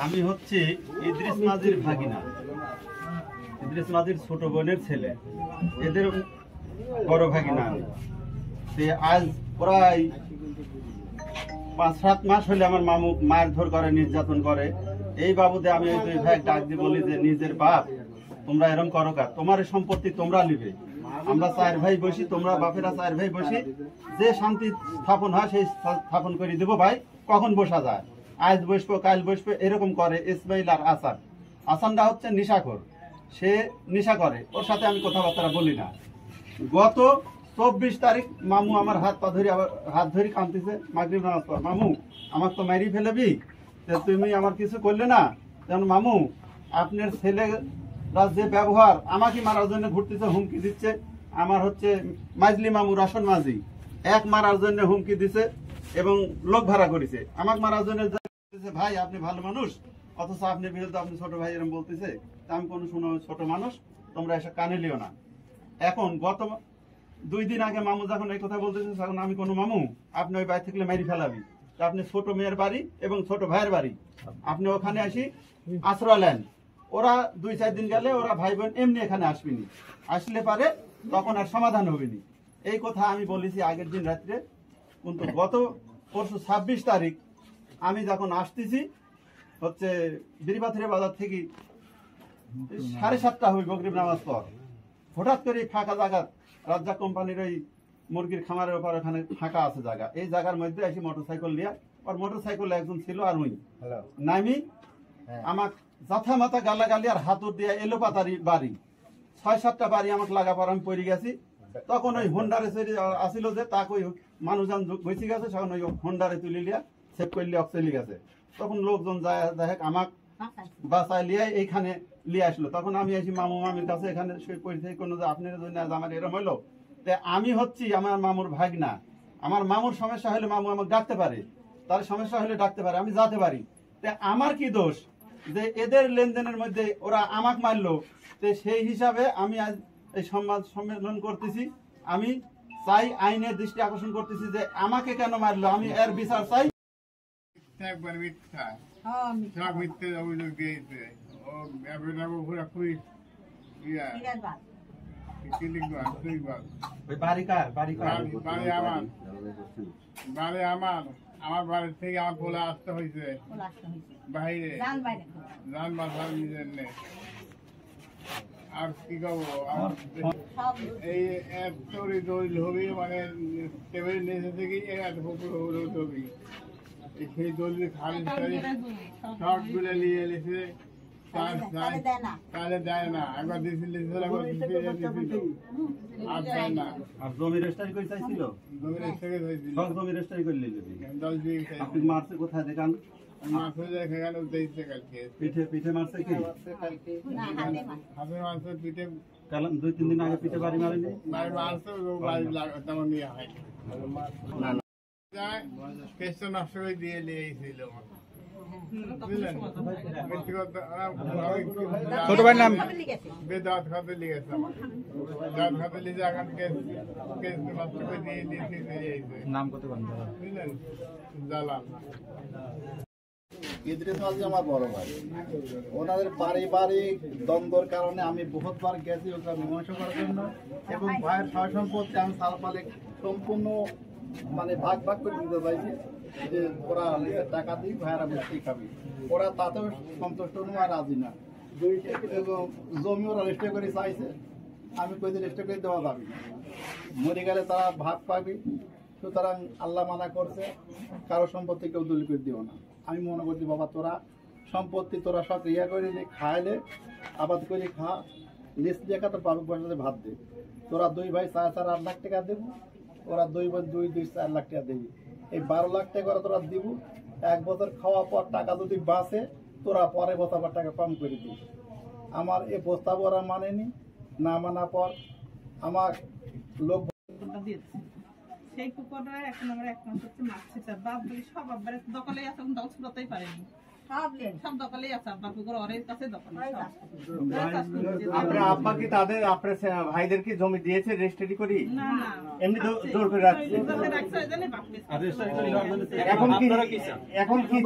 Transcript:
আমি হচ্ছি ইদ্রিস মাঝির ভাগিনা, ইদ্রিস মাঝির ছোট বোনের ছেলে, এদের বড় ভাগিনা। আজ প্রায় 5-7 মাস হলে আমার মামু মারধর করে, নির্যাতন করে। এই বাবুদে আমি ওই 2 ভাই ডাক দিয়ে বলি যে নিজের বাপ তোমরা এরকম করো কার, তোমার সম্পত্তি তোমরা নিবে, আমরা 4 ভাই বসি, তোমরা বাপেরা 4 ভাই বসি, যে শান্তি স্থাপন হয় সেই স্থাপন করে দেবো ভাই, কখন বসা যায়, আজ বসবো কাল বসবো, এরকম করে। ইসমাইল আর আসানটা হচ্ছে নিশাখোর, সে নেশা করে, ওর সাথে আমি কথাবার্তা বলি না। গত 24 তারিখ মামু আমার হাত ধরে কাঁদতেছে, মাগরিব নামাজ পড়, মামু আমার তো মারি ফেলবি, তুমি আমার কিছু করলে না, যেন মামু আপনার ছেলেরা যে ব্যবহার, আমাকে মারার জন্য ঘুরতেছে, হুমকি দিচ্ছে। আমার হচ্ছে মাইজলি মামু রসন মাঝি, এক মারার জন্য হুমকি দিছে এবং লোক ভাড়া করেছে আমাকে মারার জন্য। ভাই আপনি ভালো মানুষ, অথচ আপনার বিরুদ্ধে আপনি ছোট ভাই এরকম বলতেছে, আমি কোনো শুনো ছোট মানুষ, তোমরা এসব কানে লিও না। এখন গত 2 দিন আগে মামু যখন এই কথা বলতেছে, তখন আমি কোনো মামু আপনি ওই বাড়ি থেকে মেরি ফেলাবি, আপনি ছোট মেয়ের বাড়ি এবং ছোট ভাইয়ের বাড়ি, আপনি ওখানে আসি আশ্রয় নেন। ওরা 2-4 দিন গেলে ওরা ভাই বোন এমনি এখানে আসবেনি, আসলে পারে তখন আর সমাধান হবেনি। এই কথা আমি বলেছি আগের দিন রাত্রে। কিন্তু গত পরশু 26 তারিখ আমি যখন আসতেছি হচ্ছে বিরিবাথুরে বাজার থেকে 7:30 হবে মাগরিব নামাজ পর, হঠাৎ করে ফাঁকা জায়গা, রাজ্জাক কোম্পানির ওই মুরগির খামারের ওপর ওখানে ফাঁকা আছে জায়গা, এই জায়গার মধ্যে এসে মোটরসাইকেল নিয়ে, আর মোটরসাইকেলে একজন ছিল আর উনি নামি আমার জাথা মাথা গালাগালি আর হাতুর দিয়ে এলোপাতারি বাড়ি, 6-7টা বাড়ি আমাকে লাগা পর আমি পড়ে গেছি। তখন ওই হোন্ডারে আসিল যে তাকে ওই মানুষজন বেঁচে গেছে, তখন ওই হোন্ডারে তুলে লিয়া সেভ করলে চলে গেছে। তখন লোকজন যায় দেখ আমাকে বাসায় লিয়ে এইখানে লিয়ে আসলো। তখন আমি আসি মামু মামির কাছে, এখানে পরিচয় কোনো যে আপনার জন্য আমার এরম হইলো। আমি হচ্ছি আমার মামুর ভাগনা, আমার মামুর সমস্যা হলে মামু আমাকে ডাকতে পারে, তার সমস্যা হলে ডাকতে পারে, আমি যেতে পারি। আমার কি দোষ যে এদের লেনদেনের মধ্যে ওরা আমাকে মারলো? সেই হিসাবে আমি আজ এই সংবাদ সম্মেলন করতেছি। আমি চাই আইনের দৃষ্টি আকর্ষণ করতেছি যে আমাকে কেন মারলো, আমি এর বিচার চাই। আমার বাড়ি থেকে আমার বলে আসতে হয়েছে বাইরে, আর কি করবো, এই ছবি মানে টেবিল নিচে থেকে ছবি, সেই দলিল খালি সব গুলো নিয়ে এসে তাহলে দেয় না, একবার দিয়েছিল আর দেয় না। আর জমি রেজিস্ট্রি করে চাইছিল, জমি রেজিস্ট্রি হয়েছিল, সব জমি রেজিস্ট্রি করলে আপনি মারছে কোথায় দেখান? পিঠে পিঠে মারছে কি? পিঠে 2-3 দিন আগে পিঠে বাড়ি মারেনি? নষ্ট করে দিয়ে নিয়েছিল। ছোট ভাইয়ের নাম বেদাত খাতে লিখেছে, দাঁত খাতে লিখে এখন কেস নষ্ট করে দিয়ে নাম কত বুঝলেন, জালাল। ইদ্রিস মাঝি আমার বড় ভাই, ওনাদের পারিবারিক দ্বন্দ্বর কারণে আমি বহুতবার গেছি ওটা মীমাংসা করার জন্য, এবং ভাইয়ের সয় সম্পত্তি আমি সালপালে সম্পূর্ণ মানে ভাগ ভাগ করে দিতে চাইছি যে ওরা টাকা দিই ভাইয়েরা বসেই খাবি, ওরা তাতেও সন্তুষ্ট নয়, রাজি না। এবং জমি ওরা রেজিস্টার করে চাইছে, আমি কই দিয়ে রেজিস্টার করে দেওয়া যাবে, মরে গেলে তারা ভাগ পাবি, সুতরাং আল্লাহ মানা করছে কারো সম্পত্তি কেউ দলিল করে দিও না। আমি মনে করছি বাবা তোরা সম্পত্তি তোরা সব ইয়া করে খাইলে আবাদ করে খা, লিস্ট দেখা তো পালক বসাতে ভাত দে, তোরা 2 ভাই 4-8 লাখ টাকা দেবো, ওরা 2 বোন 2-4 লাখ টাকা দেবি, এই 12 লাখ টাকা ওরা তোরা দিব। 1 বছর খাওয়া পর টাকা যদি বাঁচে তোরা পরে বছর টাকা কম করে দিস। আমার এই প্রস্তাব ওরা মানেনি, না মানা পর আমার লোক সেই কুকুরটা এখন আমরা এক মাস হচ্ছে মারছে, বাপ বলি সব আব্বার দখলে আছে, দল ছুটাতেই পারেনি, সব দখলেই আছে, আব্বার কুকুর ওরের কাছে দখলে। আপনার আব্বা কি তাদের আপনার ভাইদের কি জমি দিয়েছে রেজিস্ট্রি করি? না না, এমনি জোর করে রাখছে, রাখছে ওই জন্য বাপ এখন কি